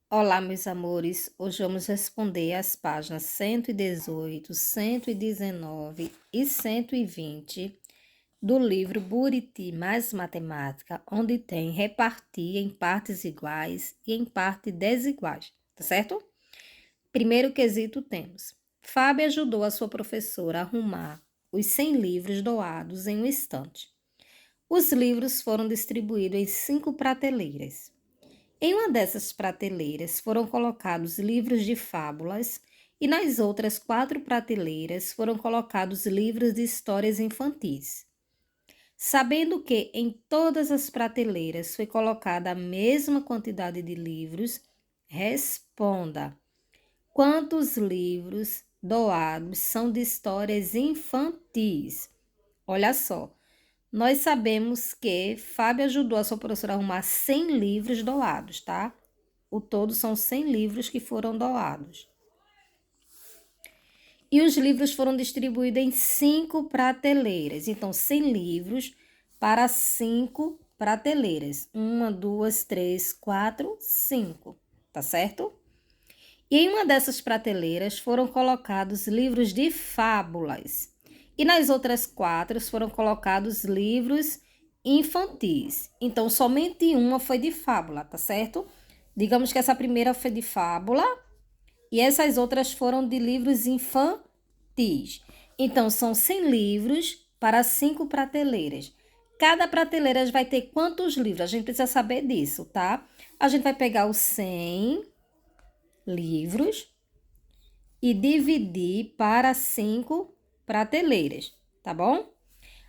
Olá, meus amores. Hoje vamos responder as páginas 118, 119 e 120 do livro Buriti mais Matemática, onde tem repartir em partes iguais e em partes desiguais, tá certo? Primeiro quesito temos: Fábio ajudou a sua professora a arrumar os 100 livros doados em um estante. Os livros foram distribuídos em 5 prateleiras. Em uma dessas prateleiras foram colocados livros de fábulas e nas outras 4 prateleiras foram colocados livros de histórias infantis. Sabendo que em todas as prateleiras foi colocada a mesma quantidade de livros, responda: quantos livros doados são de histórias infantis? Olha só. Nós sabemos que Fábio ajudou a sua professora a arrumar 100 livros doados, tá? O todo são 100 livros que foram doados. E os livros foram distribuídos em 5 prateleiras. Então, 100 livros para 5 prateleiras. 1, 2, 3, 4, 5. Tá certo? E em uma dessas prateleiras foram colocados livros de fábulas. E nas outras 4 foram colocados livros infantis. Então, somente uma foi de fábula, tá certo? Digamos que essa primeira foi de fábula e essas outras foram de livros infantis. Então, são 100 livros para 5 prateleiras. Cada prateleira vai ter quantos livros? A gente precisa saber disso, tá? A gente vai pegar os 100 livros e dividir para 5 prateleiras, tá bom?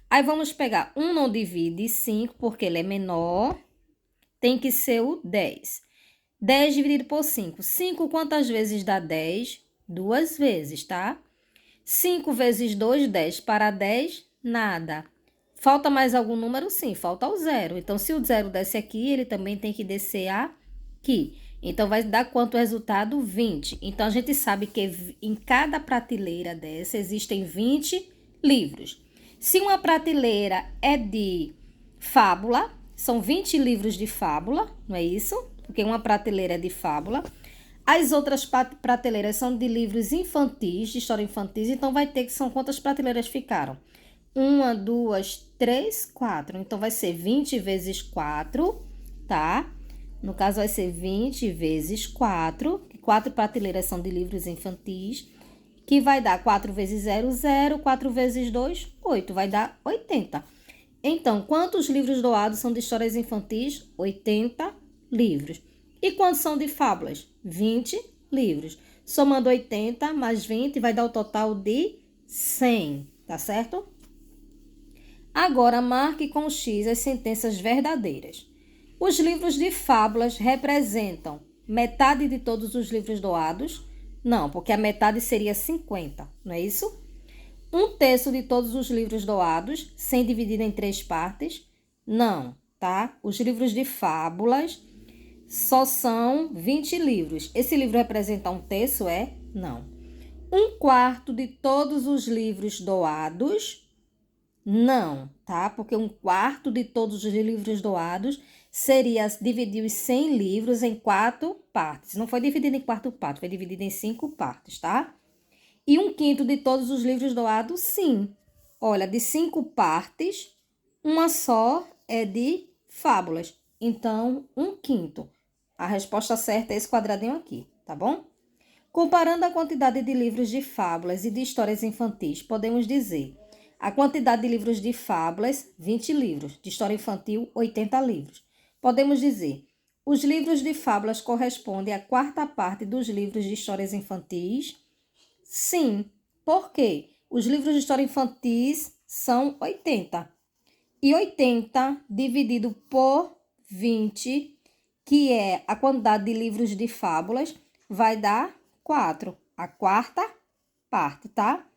Aí vamos pegar, não divide 5 porque ele é menor, tem que ser o 10. 10 dividido por 5. 5 quantas vezes dá 10? 2 vezes, tá? 5 vezes 2, 10. Para 10, nada. Falta mais algum número? Sim, falta o 0. Então, se o 0 desce aqui, ele também tem que descer aqui. Então, vai dar quanto resultado? 20. Então, a gente sabe que em cada prateleira dessa existem 20 livros. Se uma prateleira é de fábula, são 20 livros de fábula, não é isso? Porque uma prateleira é de fábula. As outras prateleiras são de livros infantis, de história infantis, então vai ter que são quantas prateleiras ficaram? 1, 2, 3, 4. Então vai ser 20 vezes 4, tá? No caso vai ser 20 vezes 4, que 4 prateleiras são de livros infantis, que vai dar 4 vezes 0, 0, 4 vezes 2, 8, vai dar 80. Então, quantos livros doados são de histórias infantis? 80 livros. E quantos são de fábulas? 20 livros. Somando 80 mais 20 vai dar o total de 100, tá certo? Agora, marque com X as sentenças verdadeiras. Os livros de fábulas representam metade de todos os livros doados? Não, porque a metade seria 50, não é isso? 1/3 de todos os livros doados, sem dividir em 3 partes? Não, tá? Os livros de fábulas só são 20 livros. Esse livro representa 1/3, é? Não. 1/4 de todos os livros doados? Não, tá? Porque 1/4 de todos os livros doados seria dividir os 100 livros em 4 partes. Não foi dividido em 4 partes, foi dividido em 5 partes, tá? E 1/5 de todos os livros doados, sim. Olha, de 5 partes, uma só é de fábulas. Então, 1/5. A resposta certa é esse quadradinho aqui, tá bom? Comparando a quantidade de livros de fábulas e de histórias infantis, podemos dizer a quantidade de livros de fábulas, 20 livros, de história infantil, 80 livros. Podemos dizer, os livros de fábulas correspondem à 4ª parte dos livros de histórias infantis? Sim, porque os livros de história infantis são 80. E 80 dividido por 20, que é a quantidade de livros de fábulas, vai dar 4. A 4ª parte, tá?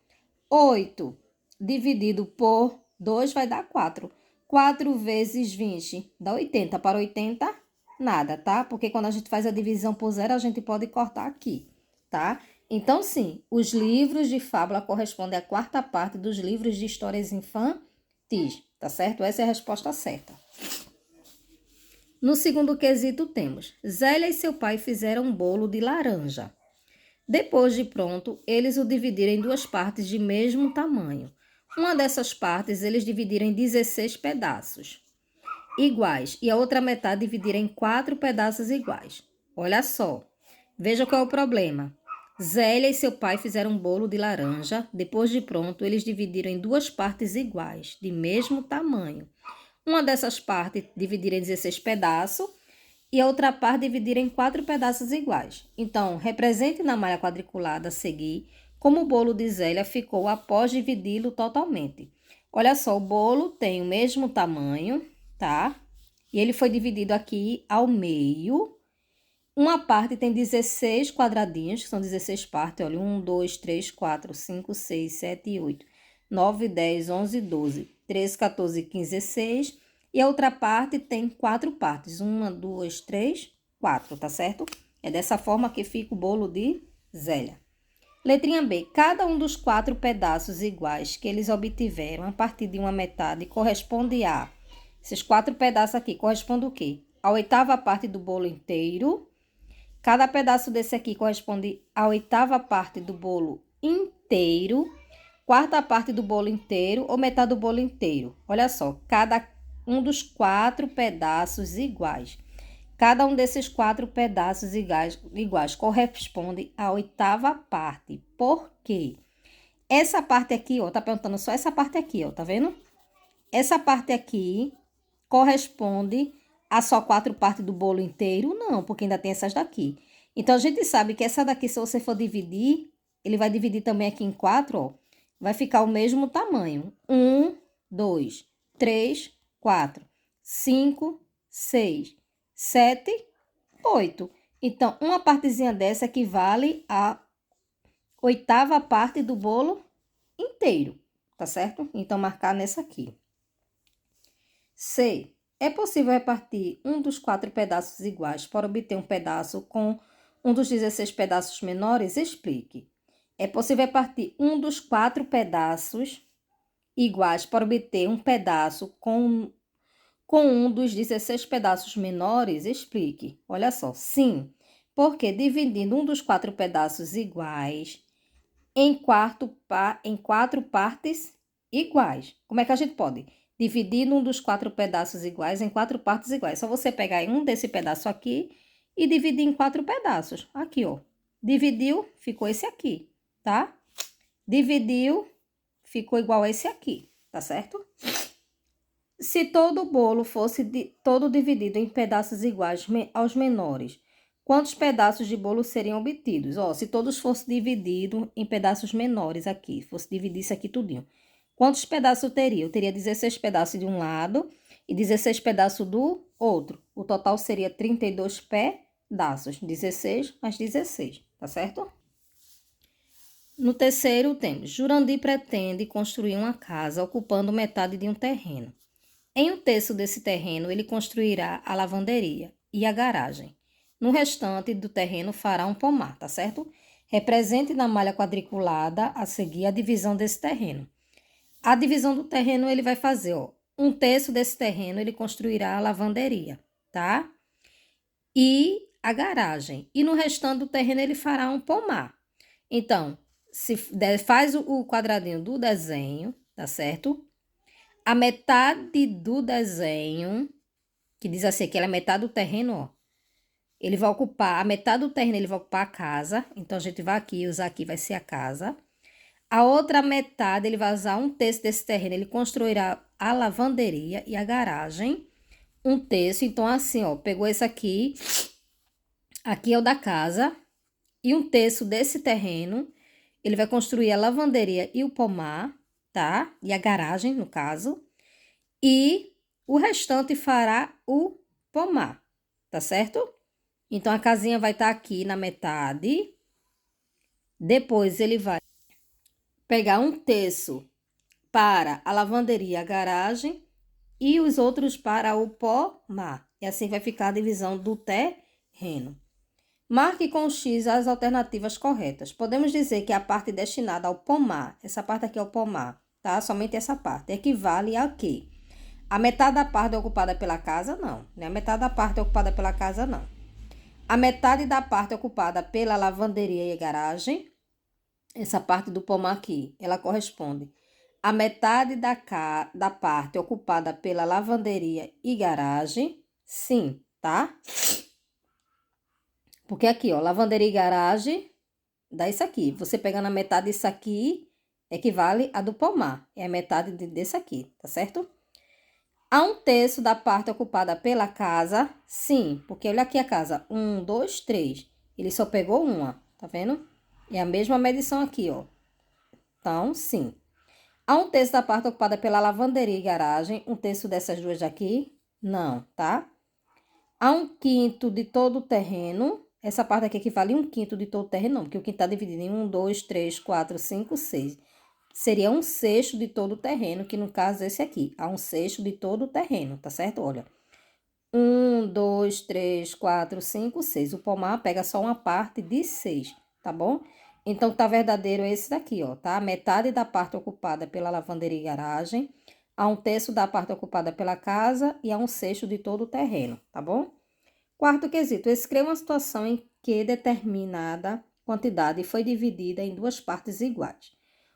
8 dividido por 2 vai dar 4. 4 vezes 20 dá 80. Para 80, nada, tá? Porque quando a gente faz a divisão por 0, a gente pode cortar aqui, tá? Então, sim, os livros de fábula correspondem à 4ª parte dos livros de histórias infantis, tá certo? Essa é a resposta certa. No segundo quesito temos, Zélia e seu pai fizeram um bolo de laranja. Depois de pronto, eles o dividiram em duas partes de mesmo tamanho. Uma dessas partes eles dividiram em 16 pedaços iguais e a outra metade dividiram em 4 pedaços iguais. Olha só, veja qual é o problema. Zélia e seu pai fizeram um bolo de laranja. Depois de pronto, eles dividiram em duas partes iguais, de mesmo tamanho. Uma dessas partes dividiram em 16 pedaços e a outra parte dividiram em 4 pedaços iguais. Então, represente na malha quadriculada a seguir como o bolo de Zélia ficou após dividi-lo totalmente. Olha só, o bolo tem o mesmo tamanho, tá? E ele foi dividido aqui ao meio. Uma parte tem 16 quadradinhos, que são 16 partes. Olha, 1, 2, 3, 4, 5, 6, 7, 8, 9, 10, 11, 12, 13, 14, 15, 16. E a outra parte tem 4 partes. 1, 2, 3, 4, tá certo? É dessa forma que fica o bolo de Zélia. Letrinha B. Cada um dos 4 pedaços iguais que eles obtiveram a partir de uma metade corresponde a... Esses 4 pedaços aqui correspondem o quê? A oitava parte do bolo inteiro. Cada pedaço desse aqui corresponde à oitava parte do bolo inteiro, quarta parte do bolo inteiro ou metade do bolo inteiro. Olha só, cada um dos 4 pedaços iguais. Cada um desses 4 pedaços iguais corresponde à oitava parte. Por quê? Essa parte aqui, ó, tá perguntando só essa parte aqui, ó, tá vendo? Essa parte aqui corresponde a só 4 partes do bolo inteiro? Não, porque ainda tem essas daqui. Então, a gente sabe que essa daqui, se você for dividir, ele vai dividir também aqui em 4, ó. Vai ficar o mesmo tamanho. 1, 2, 3, 4, 5, 6, 7, 8. Então, uma partezinha dessa equivale a oitava parte do bolo inteiro, tá certo? Então, marcar nessa aqui. C. É possível repartir um dos 4 pedaços iguais para obter um pedaço com um dos 16 pedaços menores? Explique. É possível repartir um dos 4 pedaços iguais para obter um pedaço com um dos 16 pedaços menores? Explique. Olha só, sim, porque dividindo um dos 4 pedaços iguais em 4 partes iguais. Como é que a gente pode? Dividindo um dos 4 pedaços iguais em 4 partes iguais. Só você pegar um desse pedaço aqui e dividir em 4 pedaços. Aqui, ó. Dividiu, ficou esse aqui, tá? Dividiu, ficou igual a esse aqui, tá certo? Se todo o bolo fosse todo dividido em pedaços iguais aos menores, quantos pedaços de bolo seriam obtidos? Ó, se todos fossem divididos em pedaços menores aqui, fosse dividir isso aqui tudinho. Quantos pedaços eu teria? Eu teria 16 pedaços de um lado e 16 pedaços do outro. O total seria 32 pedaços. 16 mais 16, tá certo? No terceiro temos, Jurandir pretende construir uma casa ocupando metade de um terreno. Em um terço desse terreno, ele construirá a lavanderia e a garagem. No restante do terreno, fará um pomar, tá certo? Represente na malha quadriculada a seguir a divisão desse terreno. A divisão do terreno ele vai fazer, ó, um terço desse terreno ele construirá a lavanderia, tá? E a garagem. E no restante do terreno ele fará um pomar. Então, faz o quadradinho do desenho, tá certo? A metade do desenho, que diz assim, que ela é metade do terreno, ó. Ele vai ocupar, a metade do terreno ele vai ocupar a casa. Então, a gente vai aqui, usar aqui, vai ser a casa. A outra metade, ele vai usar um terço desse terreno, ele construirá a lavanderia e a garagem. Um terço, então assim, ó, pegou esse aqui, aqui é o da casa, e um terço desse terreno, ele vai construir a lavanderia e o pomar, tá? E a garagem, no caso. E o restante fará o pomar, tá certo? Então, a casinha vai estar aqui na metade. Depois, ele vai pegar um terço para a lavanderia, a garagem e os outros para o pomar. E assim vai ficar a divisão do terreno. Marque com o X as alternativas corretas. Podemos dizer que a parte destinada ao pomar, essa parte aqui é o pomar, tá? Somente essa parte, equivale a quê? A metade da parte é ocupada pela casa, não. Né? A metade da parte é ocupada pela casa, não. A metade da parte é ocupada pela lavanderia e garagem. Essa parte do pomar aqui, ela corresponde a metade da parte ocupada pela lavanderia e garagem. Sim, tá? Porque aqui, ó, lavanderia e garagem dá isso aqui. Você pegando a metade disso aqui, equivale a do pomar. É a metade desse aqui, tá certo? Há um terço da parte ocupada pela casa, sim, porque olha aqui a casa, 1, 2, 3. Ele só pegou uma, tá vendo? É a mesma medição aqui, ó. Então, sim. Há um terço da parte ocupada pela lavanderia e garagem, um terço dessas duas aqui, não, tá? Há um quinto de todo o terreno, essa parte aqui equivale a um quinto de todo o terreno, não, porque o quinto tá dividido em 1, 2, 3, 4, 5, 6. Seria um sexto de todo o terreno, que no caso é esse aqui. Há um sexto de todo o terreno, tá certo? Olha. 1, 2, 3, 4, 5, 6. O pomar pega só uma parte de 6, tá bom? Então, tá verdadeiro esse daqui, ó, tá? Metade da parte ocupada pela lavanderia e garagem, há um terço da parte ocupada pela casa e há um sexto de todo o terreno, tá bom? Quarto quesito, escreva uma situação em que determinada quantidade foi dividida em duas partes iguais.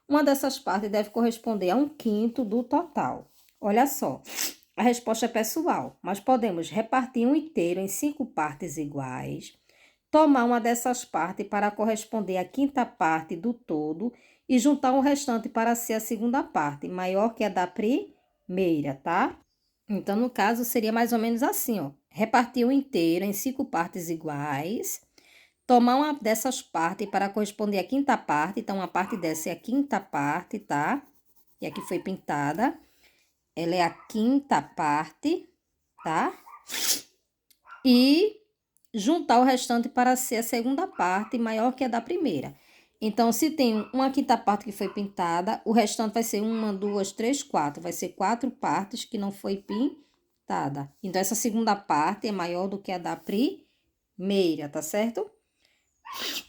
Uma dessas partes deve corresponder a um quinto do total. Olha só, a resposta é pessoal, mas podemos repartir um inteiro em 5 partes iguais, tomar uma dessas partes para corresponder à quinta parte do todo e juntar o restante para ser a segunda parte, maior que a da primeira, tá? Então, no caso, seria mais ou menos assim, ó. Repartir o inteiro em 5 partes iguais, tomar uma dessas partes para corresponder à quinta parte. Então, a parte dessa é a quinta parte, tá? E aqui foi pintada. Ela é a quinta parte, tá? E juntar o restante para ser a segunda parte, maior que a da primeira. Então, se tem uma quinta parte que foi pintada, o restante vai ser 1, 2, 3, 4. Vai ser 4 partes que não foi pintada. Então, essa segunda parte é maior do que a da primeira, tá certo?